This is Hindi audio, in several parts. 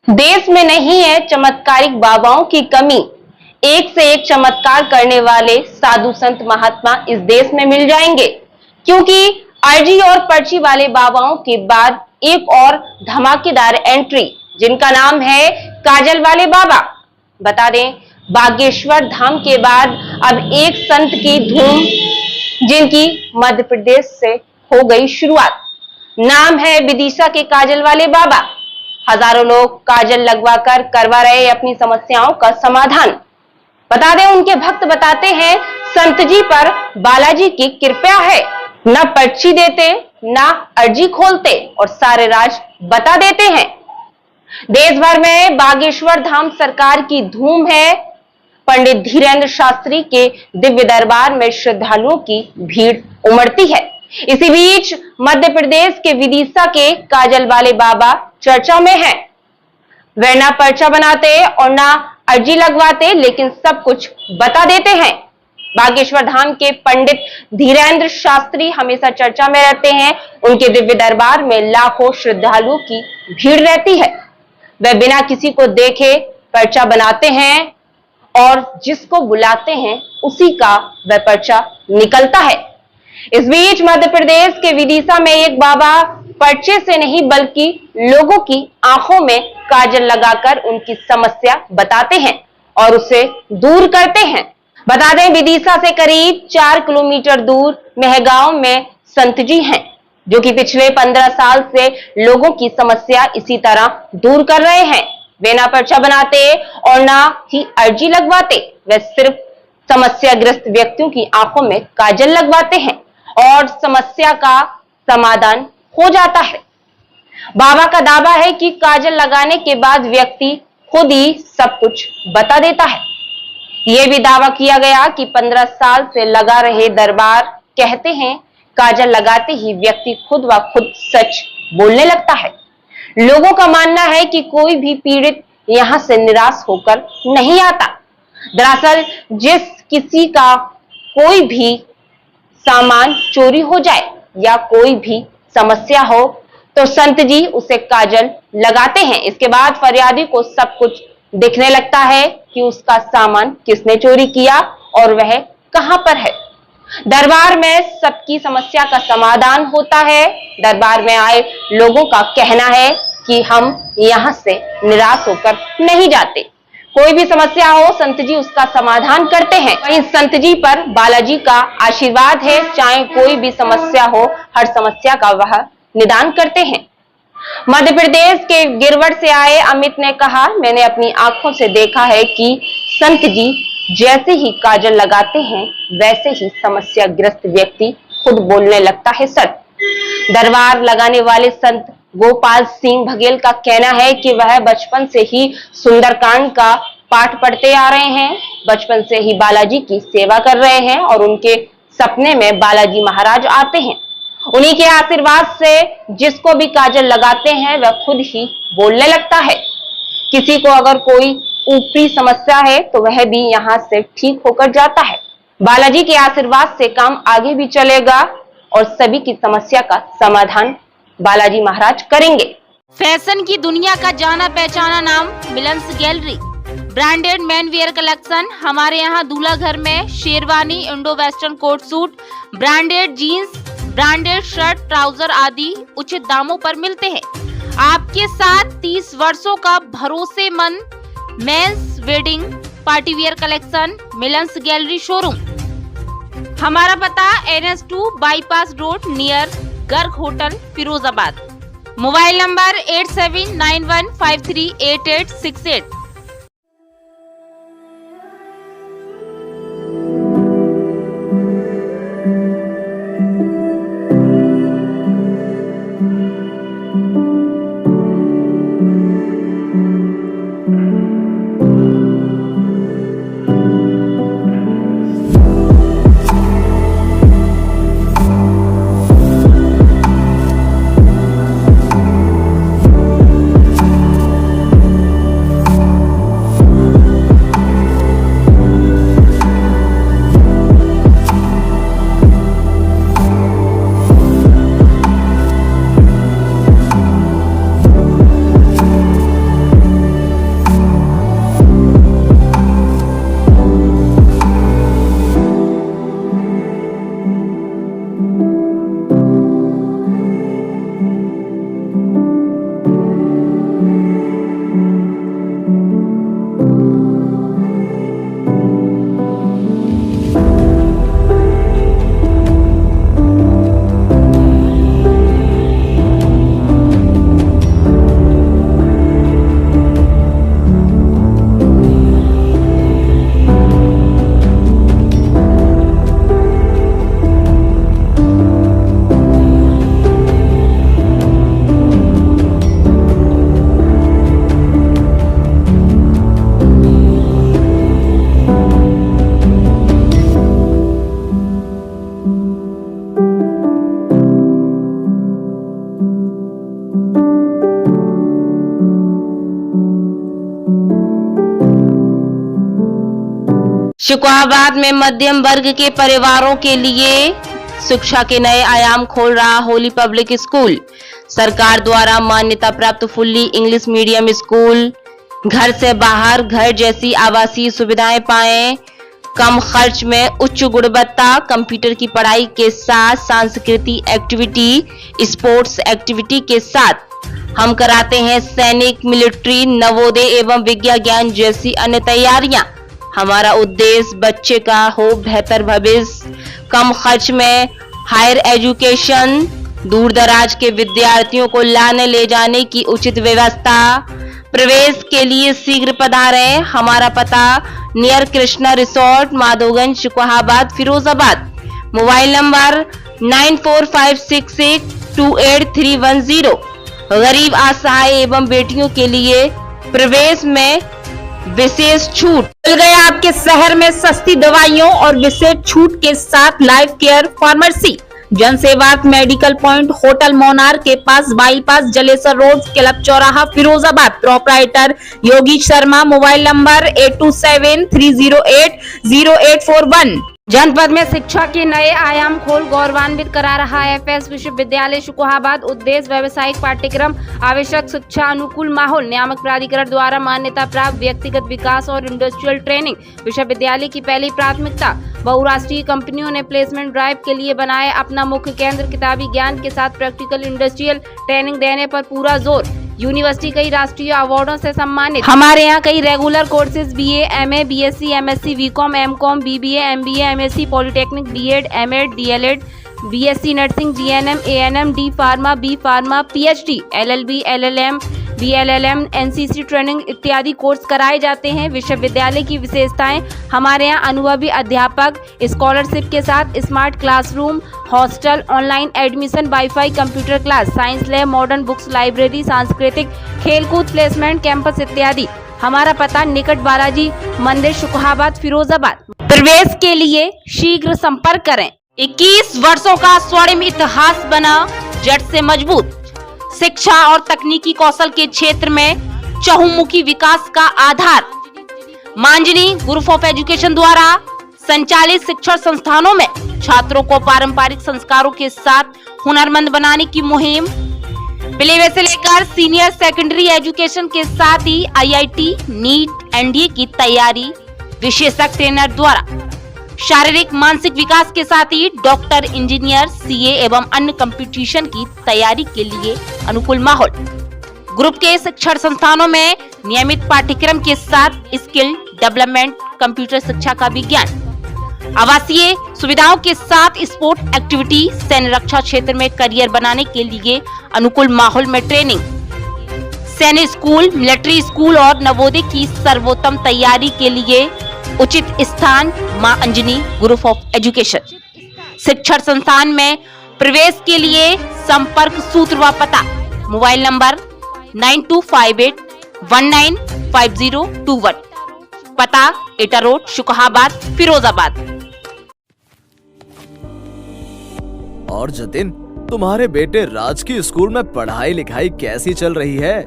देश में नहीं है चमत्कारिक बाबाओं की कमी। एक से एक चमत्कार करने वाले साधु संत महात्मा इस देश में मिल जाएंगे, क्योंकि अर्जी और पर्ची वाले बाबाओं के बाद एक और धमाकेदार एंट्री, जिनका नाम है काजल वाले बाबा। बता दें, बागेश्वर धाम के बाद अब एक संत की धूम, जिनकी मध्य प्रदेश से हो गई शुरुआत। नाम है विदिशा के काजल वाले बाबा। हजारों लोग काजल लगवाकर करवा रहे अपनी समस्याओं का समाधान। बता दें, उनके भक्त बताते हैं संत जी पर बालाजी की कृपा है। न पर्ची देते, न अर्जी खोलते और सारे राज बता देते हैं। देश भर में बागेश्वर धाम सरकार की धूम है। पंडित धीरेन्द्र शास्त्री के दिव्य दरबार में श्रद्धालुओं की भीड़ उमड़ती है। इसी बीच मध्य प्रदेश के विदिशा के काजल वाले बाबा चर्चा में हैं। वे ना पर्चा बनाते और ना अर्जी लगवाते, लेकिन सब कुछ बता देते हैं। बागेश्वर धाम के पंडित धीरेन्द्र शास्त्री हमेशा चर्चा में रहते हैं। उनके दिव्य दरबार में लाखों श्रद्धालुओं की भीड़ रहती है। वे बिना किसी को देखे पर्चा बनाते हैं और जिसको बुलाते हैं उसी का वह पर्चा निकलता है। इस बीच मध्य प्रदेश के विदिशा में एक बाबा पर्चे से नहीं बल्कि लोगों की आंखों में काजल लगाकर उनकी समस्या बताते हैं और उसे दूर करते हैं। बता दें, विदिशा से करीब 4 किलोमीटर दूर मेहगांव में संत जी हैं, जो कि पिछले 15 साल से लोगों की समस्या इसी तरह दूर कर रहे हैं। वे ना पर्चा बनाते और ना ही अर्जी लगवाते, वे सिर्फ समस्याग्रस्त व्यक्तियों की आंखों में काजल लगवाते हैं और समस्या का समाधान हो जाता है। बाबा का दावा है कि काजल लगाने के बाद व्यक्ति खुद ही सब कुछ बता देता है। यह भी दावा किया गया कि 15 साल से लगा रहे दरबार कहते हैं काजल लगाते ही व्यक्ति खुद व खुद सच बोलने लगता है। लोगों का मानना है कि कोई भी पीड़ित यहां से निराश होकर नहीं आता। दरअसल जिस किसी का कोई भी सामान चोरी हो जाए या कोई भी समस्या हो तो संत जी उसे काजल लगाते हैं। इसके बाद फरियादी को सब कुछ दिखने लगता है कि उसका सामान किसने चोरी किया और वह कहां पर है। दरबार में सबकी समस्या का समाधान होता है। दरबार में आए लोगों का कहना है कि हम यहां से निराश होकर नहीं जाते। कोई भी समस्या हो, संत जी उसका समाधान करते हैं। वहीं संत जी पर बालाजी का आशीर्वाद है। चाहे कोई भी समस्या हो, हर समस्या का वह निदान करते हैं। मध्य प्रदेश के गिरवट से आए अमित ने कहा, मैंने अपनी आंखों से देखा है कि संत जी जैसे ही काजल लगाते हैं वैसे ही समस्याग्रस्त व्यक्ति खुद बोलने लगता है सच। दरबार लगाने वाले संत गोपाल सिंह बघेल का कहना है कि वह बचपन से ही सुंदरकांड का पाठ पढ़ते आ रहे हैं। बचपन से ही बालाजी की सेवा कर रहे हैं और उनके सपने में बालाजी महाराज आते हैं। उन्हीं के आशीर्वाद से जिसको भी काजल लगाते हैं वह खुद ही बोलने लगता है। किसी को अगर कोई ऊपरी समस्या है तो वह भी यहाँ से ठीक होकर जाता है। बालाजी के आशीर्वाद से काम आगे भी चलेगा और सभी की समस्या का समाधान बालाजी महाराज करेंगे। फैशन की दुनिया का जाना पहचाना नाम Milan's gallery. Branded men wear collection हमारे यहाँ दूल्हा घर में sherwani, Indo western coat suit, branded jeans, branded shirt, trouser आदि उचित दामों पर मिलते हैं। आपके साथ 30 वर्षों का भरोसेमंद men's wedding party wear collection Milan's gallery showroom. हमारा पता NS2 bypass road near Garg hotel Firozabad. Mobile number 8791538868। Shukrabad में मध्यम वर्ग के परिवारों के लिए शिक्षा के नए आयाम खोल रहा होली पब्लिक स्कूल। सरकार द्वारा मान्यता प्राप्त फुल्ली इंग्लिश मीडियम स्कूल घर से बाहर घर जैसी आवासीय सुविधाएं पाएं, कम खर्च में उच्च गुणवत्ता, कंप्यूटर की पढ़ाई के साथ सांस्कृतिक एक्टिविटी, स्पोर्ट्स एक्टिविटी के साथ हम कराते हैं सैनिक, मिलिट्री, नवोदय एवं विज्ञान ज्ञान जैसी अन्य तैयारियां। हमारा उद्देश्य बच्चे का हो बेहतर भविष्य, कम खर्च में हायर एजुकेशन, दूर दराज के विद्यार्थियों को लाने ले जाने की उचित व्यवस्था। प्रवेश के लिए शीघ्र पधारें। हमारा पता near Krishna resort, Madhoganj, Shukrabad, Firozabad. Mobile number 9456828310। गरीब, असहाय एवं बेटियों के लिए प्रवेश में विशेष छूट। मिल गए आपके शहर में सस्ती दवाइयों और विशेष छूट के साथ life care pharmacy, Jansewa medical point, hotel Monar के पास, बाईपास, जलेसर रोड, क्लब चौराहा, Firozabad. Proprietor Yogi Sharma. Mobile number 8273080841। जनपद में शिक्षा के नए आयाम खोल गौरवान्वित करा रहा है एफएस विश्वविद्यालय शुक्राबाद। उद्देश्य व्यावसायिक पाठ्यक्रम, आवश्यक शिक्षा, अनुकूल माहौल, नियामक प्राधिकरण द्वारा मान्यता प्राप्त व्यक्तिगत विकास और इंडस्ट्रियल ट्रेनिंग। विश्वविद्यालय की पहली प्राथमिकता बहुराष्ट्रीय कंपनियों ने प्लेसमेंट ड्राइव के लिए बनाए अपना मुख्य केंद्र किताबी ज्ञान के साथ प्रैक्टिकल इंडस्ट्रियल ट्रेनिंग देने पर पूरा जोर। यूनिवर्सिटी कई राष्ट्रीय अवार्डों से सम्मानित। हमारे यहाँ कई regular courses BA, MA, BSc, MSc, BCom, MCom, BBA, MBA, MSc, polytechnic, BEd, MEd, DElEd, BSc nursing, GNM, ANM, D pharma, B pharma, PhD, LLB, LLM, BLLM, NCC training इत्यादि कोर्स कराए जाते हैं। विश्वविद्यालय की विशेषताएं, हमारे यहाँ अनुभवी अध्यापक, स्कॉलरशिप के साथ smart classroom, hostel, online admission, wifi, computer class, science lab, modern books, library, सांस्कृतिक, खेलकूद, प्लेसमेंट कैंपस इत्यादि। हमारा पता निकट बालाजी मंदिर, शुक्राबाद, फिरोजाबाद। प्रवेश के लिए शीघ्र संपर्क करें। 21 वर्षों का स्वर्णिम इतिहास बना जड़ से मजबूत। शिक्षा और तकनीकी कौशल के क्षेत्र में चहुमुखी विकास का आधार। मांजनी ग्रुप ऑफ एजुकेशन द्वारा संचालित शिक्षण संस्थानों में छात्रों को पारंपरिक संस्कारों के साथ हुनरमंद बनाने की मुहिम प्ले से लेकर सीनियर सेकेंडरी एजुकेशन के साथ ही आईआईटी, नीट, एनडीए की तैयारी विशेषज्ञ ट्रेनर द्वारा। शारीरिक मानसिक विकास के साथ ही डॉक्टर, इंजीनियर, सीए एवं अन्य कंपटीशन की तैयारी के लिए अनुकूल माहौल। ग्रुप के शिक्षण संस्थानों में नियमित पाठ्यक्रम के साथ स्किल डेवलपमेंट, कंप्यूटर शिक्षा का विज्ञान, आवासीय सुविधाओं के साथ स्पोर्ट एक्टिविटी, सैन्य रक्षा क्षेत्र में करियर बनाने के लिए अनुकूल माहौल में ट्रेनिंग, सैन्य स्कूल, मिलिट्री स्कूल और नवोदय की सर्वोत्तम तैयारी के लिए उचित स्थान मां अंजनी ग्रुप ऑफ एजुकेशन। शिक्षण संस्थान में प्रवेश के लिए संपर्क सूत्र व पता। Mobile number 9258195021। पता एटा रोड, शुक्राबाद, फिरोजाबाद। और जतिन, तुम्हारे बेटे राज की स्कूल में पढ़ाई लिखाई कैसी चल रही है?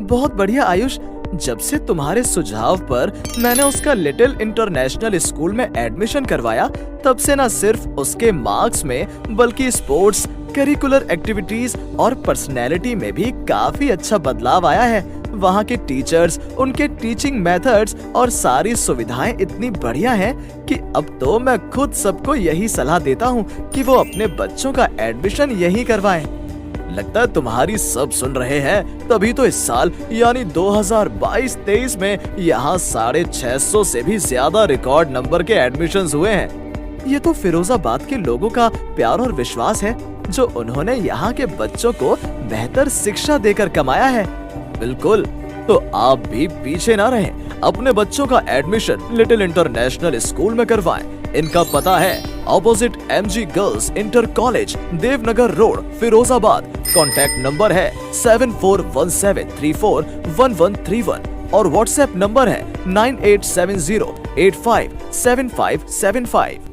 बहुत बढ़िया आयुष। जब से तुम्हारे सुझाव पर मैंने उसका लिटिल इंटरनेशनल स्कूल में एडमिशन करवाया, तब से न सिर्फ उसके मार्क्स में बल्कि स्पोर्ट्स, करिकुलर एक्टिविटीज और पर्सनैलिटी में भी काफी अच्छा बदलाव आया है। वहाँ के टीचर्स, उनके टीचिंग मेथड्स और सारी सुविधाएं इतनी बढ़िया हैं कि अब तो मैं खुद सबको यही सलाह देता हूँ कि वो अपने बच्चों का एडमिशन यहीं करवाएं। लगता है तुम्हारी सब सुन रहे हैं, तभी तो इस साल यानी 2022-23 में यहाँ 650 से भी ज्यादा रिकॉर्ड नंबर के एडमिशंस हुए हैं। ये तो फिरोजाबाद के लोगों का प्यार और विश्वास है जो उन्होंने यहाँ के बच्चों को बेहतर शिक्षा देकर कमाया है। बिल्कुल, तो आप भी पीछे ना रहें, अपने बच्चों का एडमिशन लिटिल इंटरनेशनल स्कूल में करवाएं। इनका पता है opposite MG girls inter college, Devnagar road, Firozabad. Contact number है 7417341131 और व्हाट्सएप नंबर है 9870857575।